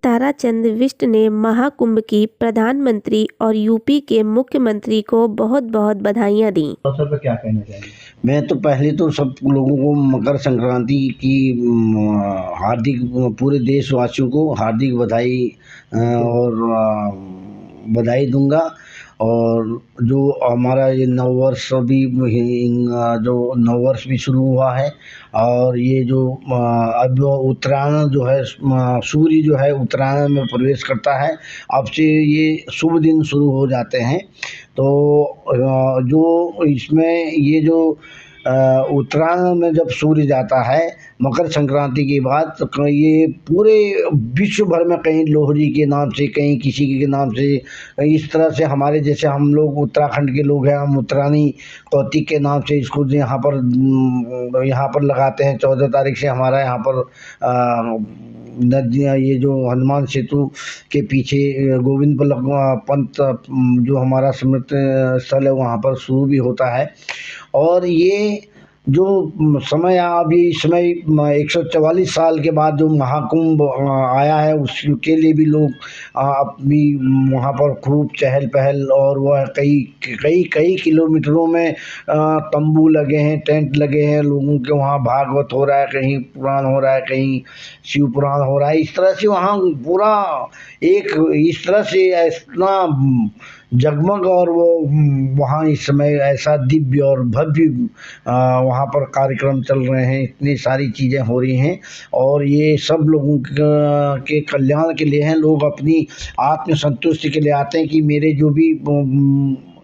ताराचंद बिष्ट ने महाकुंभ की प्रधानमंत्री और यूपी के मुख्यमंत्री को बहुत बहुत बधाइयां दी। अवसर पर क्या कहना चाहेंगे? मैं तो पहले तो सब लोगों को मकर संक्रांति की हार्दिक पूरे देशवासियों को हार्दिक बधाई और बधाई दूंगा। और जो हमारा ये नववर्ष भी जो नववर्ष भी शुरू हुआ है और ये जो अब उत्तरायण जो है सूर्य जो है उत्तरायण में प्रवेश करता है, अब से ये शुभ दिन शुरू हो जाते हैं। तो जो इसमें ये जो उत्तरायण में जब सूर्य जाता है मकर संक्रांति के बाद, तो ये पूरे विश्व भर में कहीं लोहड़ी के नाम से, कहीं किसी के नाम से, इस तरह से हमारे जैसे हम लोग उत्तराखंड के लोग हैं, हम उत्तरायणी कौतिक के नाम से इसको यहाँ पर लगाते हैं। 14 तारीख से हमारा यहाँ पर नदियाँ, ये जो हनुमान सेतु के पीछे गोविंद पंत जो हमारा स्मृति स्थल है वहाँ पर शुरू भी होता है। और ये जो समय अभी इस समय 144 साल के बाद जो महाकुंभ आया है, उसके लिए भी लोग अपनी वहाँ पर खूब चहल पहल, और वह कई किलोमीटरों में तंबू लगे हैं, टेंट लगे हैं, लोगों के वहाँ भागवत हो रहा है, कहीं पुराण हो रहा है, कहीं शिव पुराण हो रहा है। इस तरह से वहाँ पूरा एक इस तरह से इतना जगमग, और वो वहाँ इस समय ऐसा दिव्य और भव्य वहाँ पर कार्यक्रम चल रहे हैं, इतनी सारी चीज़ें हो रही हैं। और ये सब लोगों के कल्याण के लिए हैं, लोग अपनी आत्म संतुष्टि के लिए आते हैं कि मेरे जो भी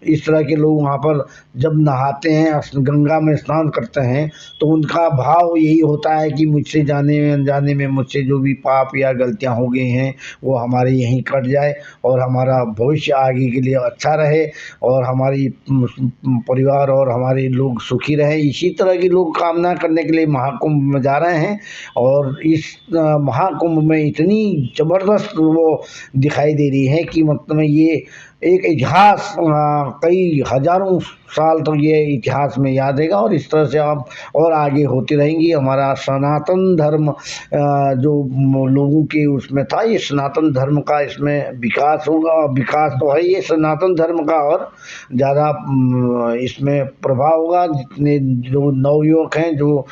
इस तरह के लोग वहाँ पर जब नहाते हैं, गंगा में स्नान करते हैं, तो उनका भाव यही होता है कि मुझसे जाने में अनजाने में मुझसे जो भी पाप या गलतियाँ हो गई हैं वो हमारे यहीं कट जाए, और हमारा भविष्य आगे के लिए अच्छा रहे, और हमारी परिवार और हमारे लोग सुखी रहे। इसी तरह की लोग कामना करने के लिए महाकुंभ में जा रहे हैं। और इस महाकुंभ में इतनी ज़बरदस्त वो दिखाई दे रही है कि मतलब ये एक इतिहास कई हजारों साल तक ये इतिहास में याद रहेगा, और इस तरह से आप और आगे होती रहेंगी। हमारा सनातन धर्म जो लोगों के उसमें था, ये सनातन धर्म का इसमें विकास होगा। विकास तो है ये सनातन धर्म का, और ज़्यादा इसमें प्रभाव होगा। जितने जो नवयुवक हैं, जो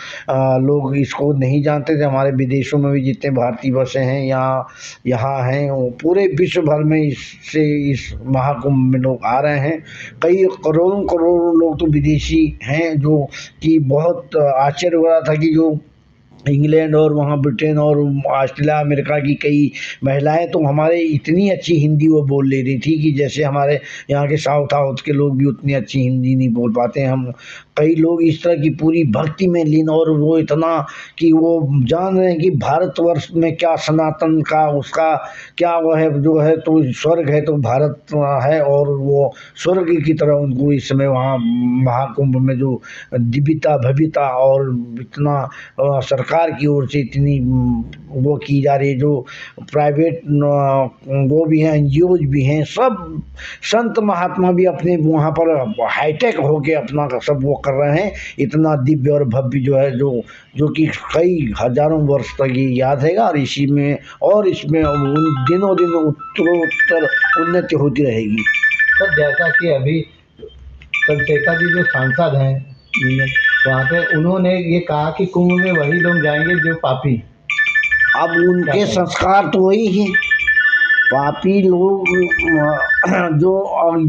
लोग इसको नहीं जानते थे, हमारे विदेशों में भी जितने भारतीय बसे हैं यहाँ हैं, वो पूरे विश्व भर में इस महाकुंभ में लोग आ रहे हैं। कई करोड़ों लोग तो विदेशी हैं, जो कि बहुत आश्चर्य हो रहा था कि जो इंग्लैंड और वहाँ ब्रिटेन और ऑस्ट्रेलिया अमेरिका की कई महिलाएं तो हमारे इतनी अच्छी हिंदी वो बोल ले रही थी कि जैसे हमारे यहाँ के साउथ के लोग भी उतनी अच्छी हिंदी नहीं बोल पाते हैं। हम कई लोग इस तरह की पूरी भक्ति में लीन, और वो इतना कि वो जान रहे हैं कि भारतवर्ष में क्या सनातन का उसका क्या वो है, जो है तो स्वर्ग है तो भारत है, और वो स्वर्ग की तरह उनको इस समय वहाँ महाकुंभ में जो दिव्यता भव्यता और इतना सरकार की ओर से इतनी वो की जा रही है, जो प्राइवेट वो भी हैं, एनजीओज भी हैं, सब संत महात्मा भी अपने वहाँ पर हाईटेक होके अपना सब वो कर रहे हैं। इतना दिव्य और भव्य जो है, जो कि कई हजारों वर्ष तक ये याद रहेगा, और इसी में और इसमें दिनों दिन उत्तरोत्तर उन्नति होती रहेगी। सर, जैसा कि अभी चंद्रशेखर जी जो सांसद हैं वहाँ पे, उन्होंने ये कहा कि कुंभ में वही लोग जाएंगे जो पापी। अब उनके संस्कार तो वही हैं, पापी लोग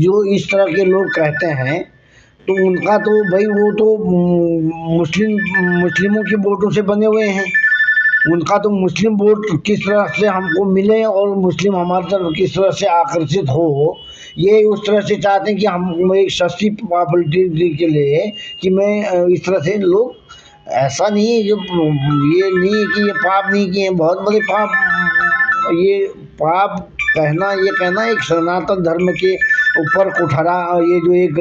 जो इस तरह के लोग कहते हैं, तो उनका तो भाई वो तो मुस्लिमों के वोटों से बने हुए हैं। उनका तो मुस्लिम वोट किस तरह से हमको मिले और मुस्लिम हमारी तरफ किस तरह से आकर्षित हो, ये उस तरह से चाहते हैं कि हम एक सस्ती पॉपुलैरिटी के लिए कि मैं इस तरह से लोग, ऐसा नहीं है, जो ये नहीं है कि ये पाप नहीं किए हैं, बहुत बड़े पाप। ये पाप ये कहना एक सनातन धर्म के ऊपर कुठारा, ये जो एक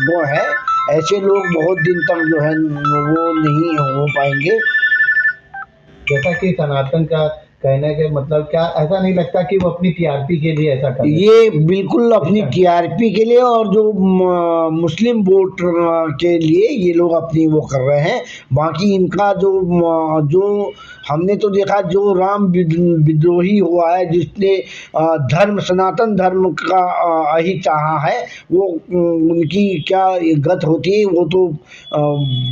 वो है, ऐसे लोग बहुत दिन तक जो है वो नहीं हो पाएंगे। जैसा कि सनातन का कहने के मतलब क्या ऐसा नहीं लगता कि वो अपनी टीआरपी के लिए ऐसा कर रहे हैं? ये बिल्कुल अपनी टीआरपी के लिए और जो मुस्लिम वोट के लिए ये लोग अपनी वो कर रहे हैं। बाकी इनका जो हमने तो देखा, जो राम विद्रोही हुआ है, जिसने धर्म, सनातन धर्म का अहित चाहा है, वो उनकी क्या गत होती है वो तो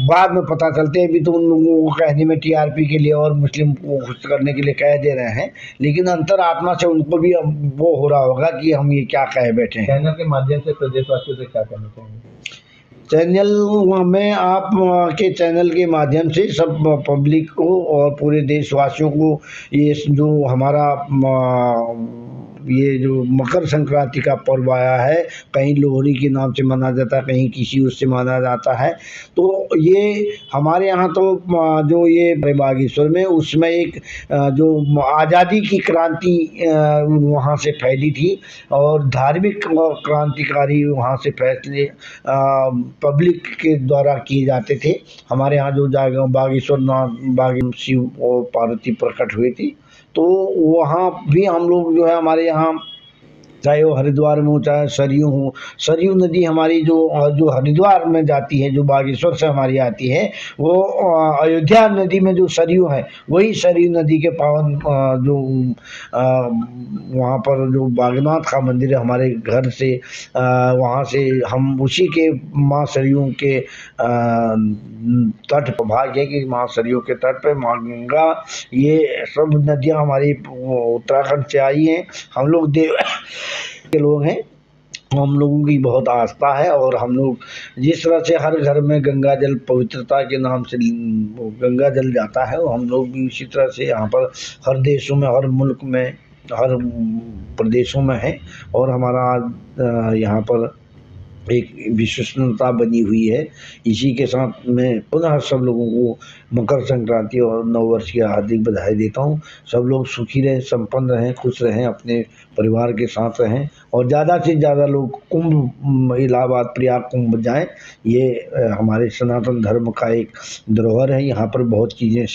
बाद में पता चलते हैं। अभी तो उन लोगों को कहने में टीआरपी के लिए और मुस्लिम को खुश करने के लिए कह दे रहे हैं, लेकिन अंतरात्मा से उनको भी अब वो हो रहा होगा कि हम ये क्या कह बैठे हैं। चैनल के माध्यम से प्रदेशवासियों से क्या कहना चाहेंगे? चैनल में आप के चैनल के माध्यम से सब पब्लिक को और पूरे देशवासियों को ये जो हमारा ये जो मकर संक्रांति का पर्व आया है, कहीं लोहड़ी के नाम से मनाया जाता है, कहीं किसी उससे मनाया जाता है। तो ये हमारे यहाँ तो जो ये बागेश्वर में उसमें एक जो आज़ादी की क्रांति वहाँ से फैली थी और धार्मिक क्रांतिकारी वहाँ से फैसले पब्लिक के द्वारा किए जाते थे। हमारे यहाँ जो बागेश्वर नाथ शिव और पार्वती प्रकट हुई थी, तो वहाँ भी हम लोग जो है हमारे यहाँ, चाहे वो हरिद्वार में हो चाहे सरयू हो, सरयू नदी हमारी जो हरिद्वार में जाती है, जो बागेश्वर से हमारी आती है, वो अयोध्या नदी में जो सरयू है, वही सरयू नदी के पावन जो वहाँ पर जो बागनाथ का मंदिर है हमारे घर से, वहाँ से हम उसी के माँ सरयू के तट पर, भाग्य है कि माँ सरयू के तट पे माँ गंगा, ये सब नदियाँ हमारी उत्तराखंड से आई हैं। हम लोग देव के लोग हैं, हम लोगों की बहुत आस्था है और हम लोग जिस तरह से हर घर में गंगा जल पवित्रता के नाम से गंगा जल जाता है, हम लोग भी उसी तरह से यहाँ पर हर देशों में, हर मुल्क में, हर प्रदेशों में है और हमारा यहाँ पर एक विश्वसनीयता बनी हुई है। इसी के साथ मैं पुनः सब लोगों को मकर संक्रांति और नववर्ष की हार्दिक बधाई देता हूँ। सब लोग सुखी रहें, संपन्न रहें, खुश रहें, अपने परिवार के साथ रहें और ज़्यादा से ज़्यादा लोग कुंभ, इलाहाबाद प्रयाग कुंभ जाएं। ये हमारे सनातन धर्म का एक धरोहर है। यहाँ पर बहुत चीज़ें